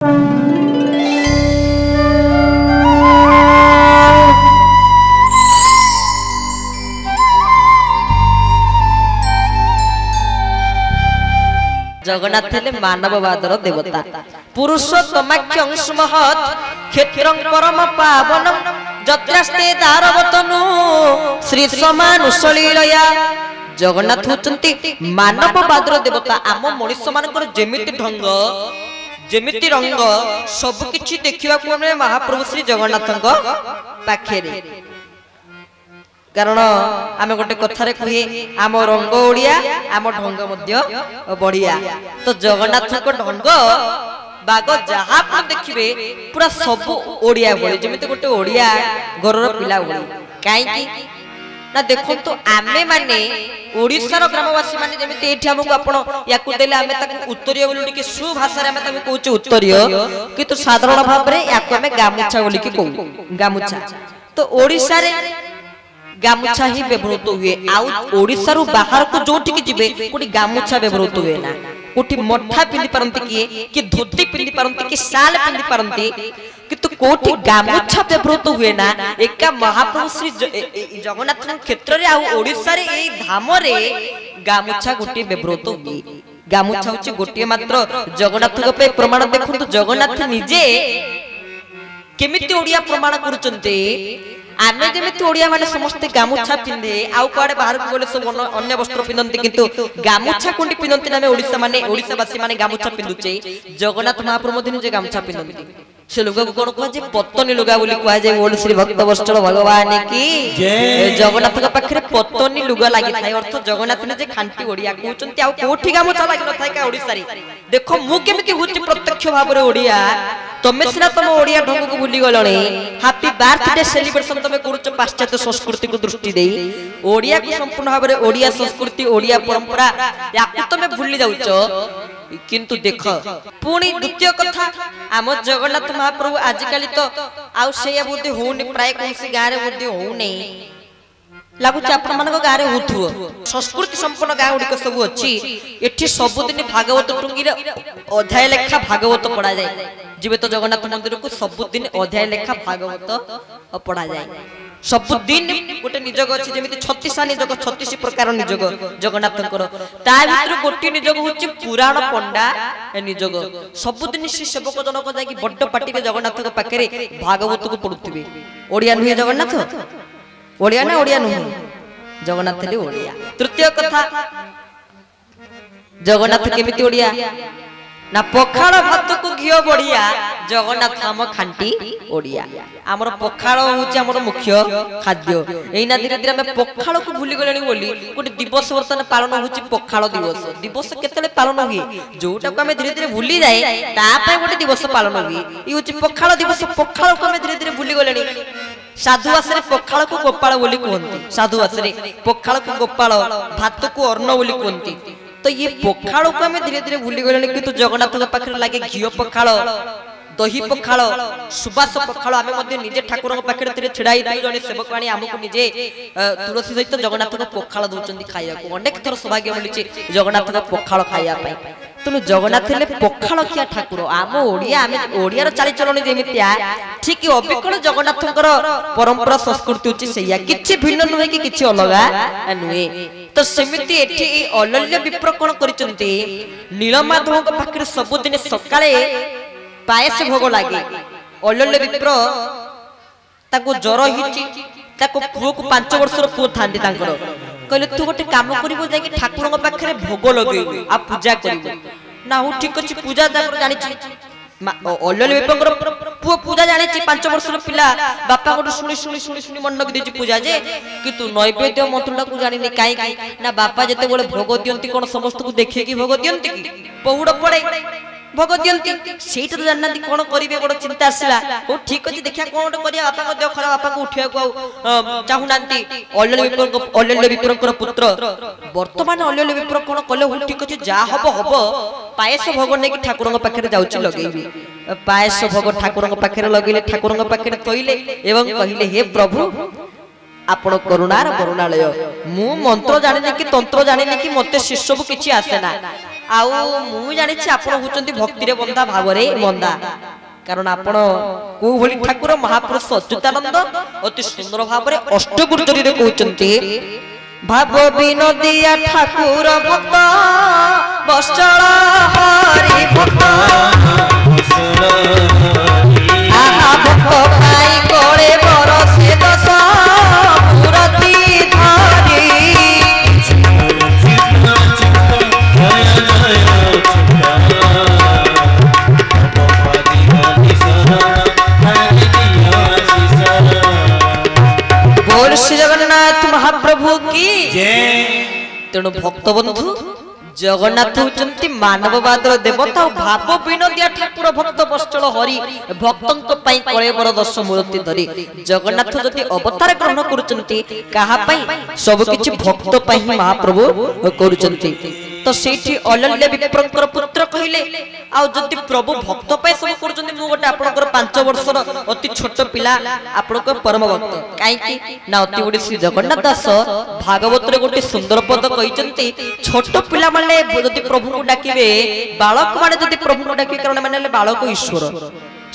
जगन्नाथ हेले मानववादर देवता पुरुषोत्तमाख्यं सुमहत् क्षेत्रं परम पावनं जत्रास्ते दारवतनु श्री समानुसलीलया। जगन्नाथ होचंती मानववादर देवता। आम मनुष्य मानकर जेमिति ढंग जेमिति रंग सब किछि देखिबा को महाप्रभु श्री जगन्नाथଙ୍କ पाखेरे। कारण आम गोटे कथारे कहे आम रंग ओडिया आम ढंग मध्य बढ़िया। तो जगन्नाथ को ढंग बाग जहाँ आप देखिए पूरा सब ओडिया भली जमी गोटे ओडिया घर पिला भली कहीं ना देखो तो आमे माने ओडिशार ग्रामवासी माने जेमिति एठी हमकु आपण याकु देले आमे ताकु उत्तरीय बोली टिके सुभाषा रे आमे ताकु कहूचे उत्तरीय किंतु साधारण भाव रे याकु आमे गामुछा बोली के कहू गामुछा। तो ओडिशा रे गामुछा ही व्यवहृत हुए। आउ ओडिशा रु बाहर को जोठी की जिबे कोठी गामुछा व्यवहृत हुए ना। कोठी मठा पिंदी परंती कि धोती पिंदी परंती कि साल पिंदी परंती किंतु कोठी गामुछा व्यवहृत हुए ना। एका महाप्रभु श्री जगन्नाथ क्षेत्र रे आउ ओडिशा रे एई धाम रे गामुछा गोटी व्यवहृत हुए। गामुछा होची गोटी मात्र जगन्नाथ पे प्रमाण। देखंतु जगन्नाथ निजे केमिति ओडिया प्रमाण करूचंते। आमे जेमिति ओडिया माने समस्त गामुछा पिंधे आउ कुआडे बाहर को गले सब अन्य वस्त्र पिंधंती किंतु गामुछा कोंडी पिंधंती ना। ओडिशा माने ओडिशावासी माने गामुछा पिंधुचे। जगन्नाथ महाप्रभु दिन जे गामुछा पिंधंती से लुगा को कोन कहजे पत्तनी लुगा बोली कहा जाय। बोल श्री भक्त वत्सल भगवान की जय। जगन्नाथ के पाखरे पत्तनी लुगा लागि थाय अर्थ जगन्नाथ ने जे खांटी ओडिया कहउचंती आउ कोठी गामुछा लागि न थाय का ओडिसा रे। देखो मु केमिति होची प्रत्यक्ष भाव रे ओडिया तमे सिना तुम ओडिया ढंग को भूली गलणी। हैप्पी बर्थडे सेलिब्रेशन तमे करूच पाश्चात्य संस्कृति को दृष्टि देई ओडिया को संपूर्ण भाव रे ओडिया संस्कृति ओडिया परंपरा याकु तमे भूली जाउचो। किंतु देख पुणी द्वितीय कथा आम जगन्नाथ महाप्रभु आजिकाली तो आउ सेया बुद्धि होउनी प्राय कोनसी गारे बुद्धि होउनी लागुच आपण मान गाँव में होथुओ। संस्कृति संपन्न गाँव गुड़िक सब अच्छी एठी सबुदिन भागवत टुंगी अध्याय लेखा भागवत पढ़ा जाए। जीवे तो जगन्नाथ मंदिर को सबुदिन अध्याय लेखा भागवत पढ़ा जाए। सबुदिन गोटे निजग अच्छी जमी 36 निजग 36 प्रकार निजग जगन्नाथंकर ता भीतर गोटे निजग होची पुराण पंडा निजग। सबुदिन श्री सेवक जनक जाकी बड्ड पार्टी रे जगन्नाथ के पाखरे भागवत को पढुथिबे। ओडिया नुहे जगन्नाथ ओडिया ना ओडिया नुहे जगन्नाथ ले ओडिया। तृतीय कथा जगन्नाथ केमिति ओडिया ना पखाड़ भात को घिओ बढ़िया जगन्नाथ हम खांटी ओडिया। आमर पखाड़ होची आमर मुख्य खाद्य। एइना धीरे धीरे हम पखाड़ को भूली गलेनी बोली गोटे दिवस वर्तमान पालन होची पखाड़ दिवस। दिवस केतले पालन हुए जोटा को हम धीरे धीरे भूली जाए ता पय गोटे दिवस पालन हुए। ई होची पखाड़ दिवस। पखाड़ को हम धीरे धीरे भूली गलेनी। साधु आसरे पखाड़ को गोपाल बोली कहती। साधु आसरे पखाड़ को गोपाल भात को अर्ण बोली कहती। तो ये पखाड़ को आम धीरे धीरे भूली गले किंतु जगन्नाथ पाखे लगे घीओ पखाड़ दही पखाड़ सुबास पखाड़ आम निजे ठाकुर पाखे छिड़ाई जड़े सेवक आनी आमको निजे तुलसी सहित जगन्नाथ पखाड़ दौरान खाया अनेक थर सौभाग्य मिली जगन्नाथ पखाड़ खायापी। तेणु जगन्नाथ हेले पखाड़ खिया ठाकुर। आम ओडिया आम ओडियार चालीचलन जेमितिया ठीक अबिकल जगन्नाथंकर परंपरा संस्कृति होची सेया किछि भिन्न नुहे कि किछि अलगा नुहे। तो सेमिति एठी अनल्य विप्र कोन करिसंती नीलमाधव के पाखरे सबुदिन सकाळे पायस भोग लागे। अनल्य विप्र ताको जर हिची ताको पुओ को 5 वर्षर पुओ थांदी तांकर कहले तू गोटे काम करिवो जाके ठाकुरଙ୍କ पाखरे भोग लगेइबो आ पूजा करिवो ना हो ठीक अछि पूजा ताकर जानि छी। अल्लल विपंकर पुओ पूजा जानि छी 5 वर्षर पिला बापा गोटे सुनी सुनी सुनी सुनी मन लग देछि पूजा जे किंतु नैवेद्य मंत्रटा को जानि नै काई ना बापा जते बोले भोग दियंती कोन समस्त को देखि कि भोग दियंती कि पहुड़ पड़े भोग दियंती सेठ तो जानना कोन करिवे बड़ चिंता आसला। ओ ठीक अछि देखिया कोन करिया बापा को देह खराब बापा को उठिया को चाहू नांती। अल्लल विप्रंकर पुत्र वर्तमान अल्लल विप्र कोन कले हो ठीक अछि जा हबो हबो पायस भोग नै कि ठाकुरଙ୍କ पाखरे जाउछि लगेइबी। पायस भोग ठाकुरଙ୍କ पाखरे लगेले ठाकुरଙ୍କ पाखरे कइले एवं कहिले हे प्रभु आपण करुणार करुणालय मु मंत्र जानि कि तंत्र जानि कि मते से सब किछि आसे ना आउ मु जानि छी आपण होचंती भक्ति रे बंधा भाव रे बंधा कारण आपण को भली ठाकुर महापुरुष अच्युतानंद अति सुंदर भाव रे अष्टगुरुचरी रे कहउचंती भाव विनोदिया ठाकुर भक्त बसचल हरि भक्त आहा भक्त पाई कोळे बरसे दस मूर्ति धरी बोल श्री जगन्नाथ महाप्रभु की जय। तेणु भक्त बंधु जगन्नाथ होचंती मानववादर देवता भाव विनोदिया ठाकुर भक्त बसचल हरि भक्तंक पई कळेबर दश मूर्ति धरी जगन्नाथ जति अवतार ग्रहण करूचंती काहा पई सब किछि भक्त पई महाप्रभु करूचंती तो सेठी अल्ल्य विप्रंकर पुत्र कहिले आ जति प्रभु भक्त पई सब करूचंती मु गोटे आपनकर 5 वर्षर अति छोट पिला आपनकर परम भक्त काई कि ना अति गुडी श्री जगन्नाथ दास भागवत रे गोटे सुंदर पद कहिचंती छोट पिला माने जति प्रभु को डाकिबे बालक माने जति प्रभु को डाकिबे कारण माने बालक ईश्वर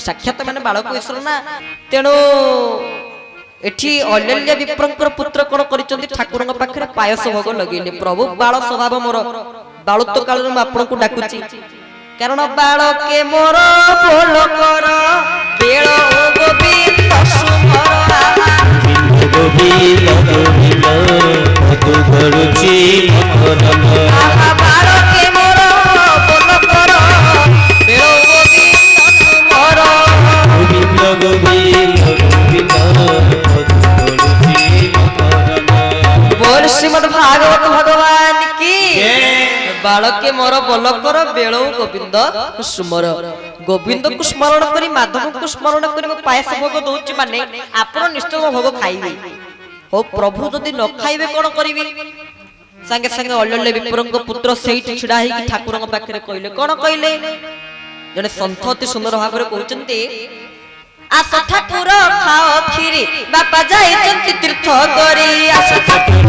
साक्षात माने बालक ईश्वर ना तेणु एठी अल्ल्य विप्रंकर पुत्र कोन करिचंती ठाकुरଙ୍କ पाखरे पायस भोग लगेले प्रभु बाल स्वभाव मोर बालत्व काल में आपन को डाकुची कारण बालके मोर बोल कर बेळ गोविंद सुमर गोविंद गोविंद मधु करूची मकरम आहा बालके मोर बोल कर बेळ गोविंद सुमर गोविंद गोविंद गोविंद बोल श्रीमद् भागवत भगवान की बालके मोर बोल कर बेलो गोविंद सुमर गोविंद को स्मरण करी माधव को स्मरण करी मैं पायस भोग दउची माने आपण निश्चय भोग खाइबे हो प्रभु जदि न खाइबे कोन करिवे संगे संगे अल्ल्य विप्रंक पुत्र सेठी छिडा ही ठाकुरଙ୍କ पाखरे कइले कोन कइले जने संत अति सुंदर भाव रे कहउचंती आस ठाकुर खाओ खीरी बापा जाइचंती तीर्थ करी आस ठाकुर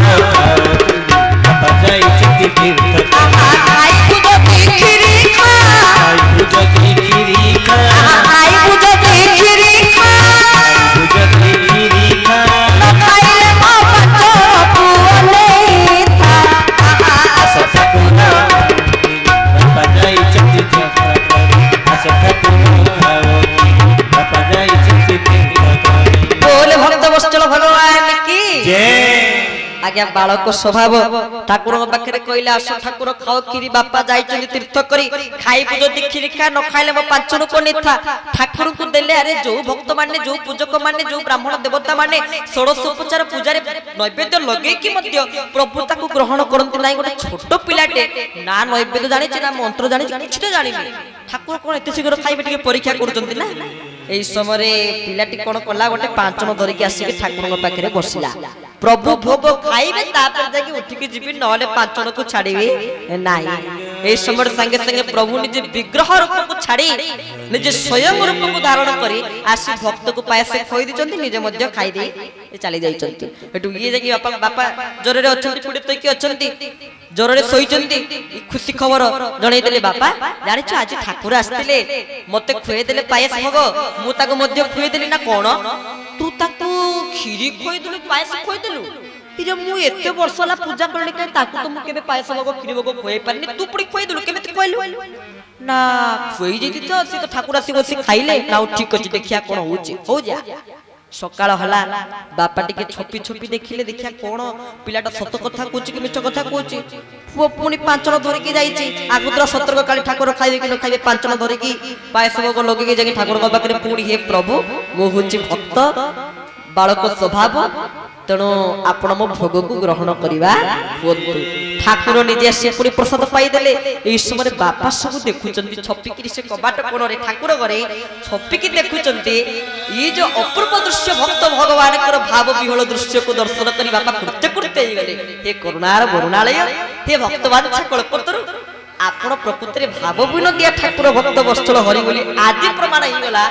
बापा जाइचंती तीर्थ आहा खाई पूजो खीरी खा खाई पूजो खीरी खा खाई पूजो खीरी खा पूजो खीरी खा न खाइले मो बच्चो पुले था आहा आस ठाकुर बापा जाइचंती तीर्थ करी आस ठाकुर खाओ बोले भक्त बसचल भगवान की जय। आज्ञा बालक स्वभाव ठाकुर पाखे कहले आस ठाकुर खाओ खीरी बापा जाइचंती तीर्थ करी खाई पूजो खीरी खा न खाइले मो पांचन को नेथा ठाकुर को देले अरे जो भक्त माने जो पूजक माने जो ब्राह्मण देवता माने षोडशोपचार पूजारे नैवेद्य लगे कि मध्य प्रभु ताकू ग्रहण करंती नाही गोटे छोट पिलाटे ना नैवेद्य जानि ना मंत्र जानि किछि तो जानि ठाकुर कोन एते शीघ्र खाइबे टिके परीक्षा करूचंती ना एई समय पिलाटी कोन कला गोटे पांचन धरिके आसी ठाकुरଙ୍କ पाखरे बसिला प्रभु भोग खाइबे तापर जाके उठिके जिबि नले पांचन को छाड़ीबे नाही एई समय संगे संगे प्रभु निजे विग्रह रूप को छाड़ी निजे स्वयं रूप को धारण करी आसी भक्त को पायस खोई दिचंती निजे मध्य खाइ दे चली जाइचंती एटु ये जाके बापा बापा जरे रे अछंती पुडी तैकी अछंती जरे सोईचंती खुशी खबर जणै देले बापा जानिछ आज ठाकुर आस्तिले मते खुए देले पायस भोग मु ताको मध्य खुए देली ना कोन तू ताको खीरी खोई देलु पायस खोई देलु इरे मु एते वर्षला पूजा करले के ताको तो मु केबे पायस भोग खीरी भोग खोई पारनी तू पुडी खोई देलु केबे खोइलु ना खोई जेती तो से तो ठाकुर आसी बसी खाइले ना ठीक अछि देखिया कोन होची हो जा सकाळ हला बापा टिके छोपी छोपी देखिले देखिया कोन पिलाटा सत कथा कोची कि मिछ कथा कोची पुओ पुनी पांचन धरि के जाईची आगुद्र सतर्क काली ठाकुर खाइबे कि न खाइबे पांचन धरि की पायस भोग लगे के जाके ठाकुर को पाखरे पुडी हे प्रभु मो होची भक्त बालक स्वभाव तेणु आपण मो भोग को ग्रहण करवा ठाकुर निजे से पूरी प्रसाद पाई देले एई समय बापा सब देखुचंती छप्पी से कबाट कोन रे ठाकुर घरे छप्पी देखुचंती ये जो अपूर्व दृश्य भक्त भगवान कर भाव विहल दृश्य को दर्शन करी बापा कृत्य कृत्य गले हे करुणार वरुणालय हे भक्तवान कल्पतरु आपण प्रकृति रे भाव बिनो दिया ठाकुर भक्त वत्सल हरि बोली आज प्रमाण ही गला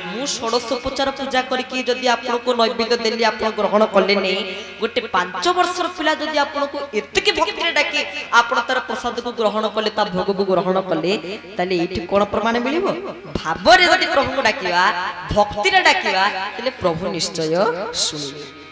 मु षोडशोपचार पूजा करके जदि आपन को नैवेद्य देली आपन ग्रहण करले नै गोटे 5 वर्षर पिला जदि आपन को एतकी भक्ति रे डाकी आपन तार प्रसाद को ग्रहण करले ता भोग को ग्रहण करले ताले एठी कोन प्रमाण मिलिबो भाव रे जदि प्रभु को डाकिबा भक्ति रे डाकिबा ताले प्रभु निश्चय सुनिबे।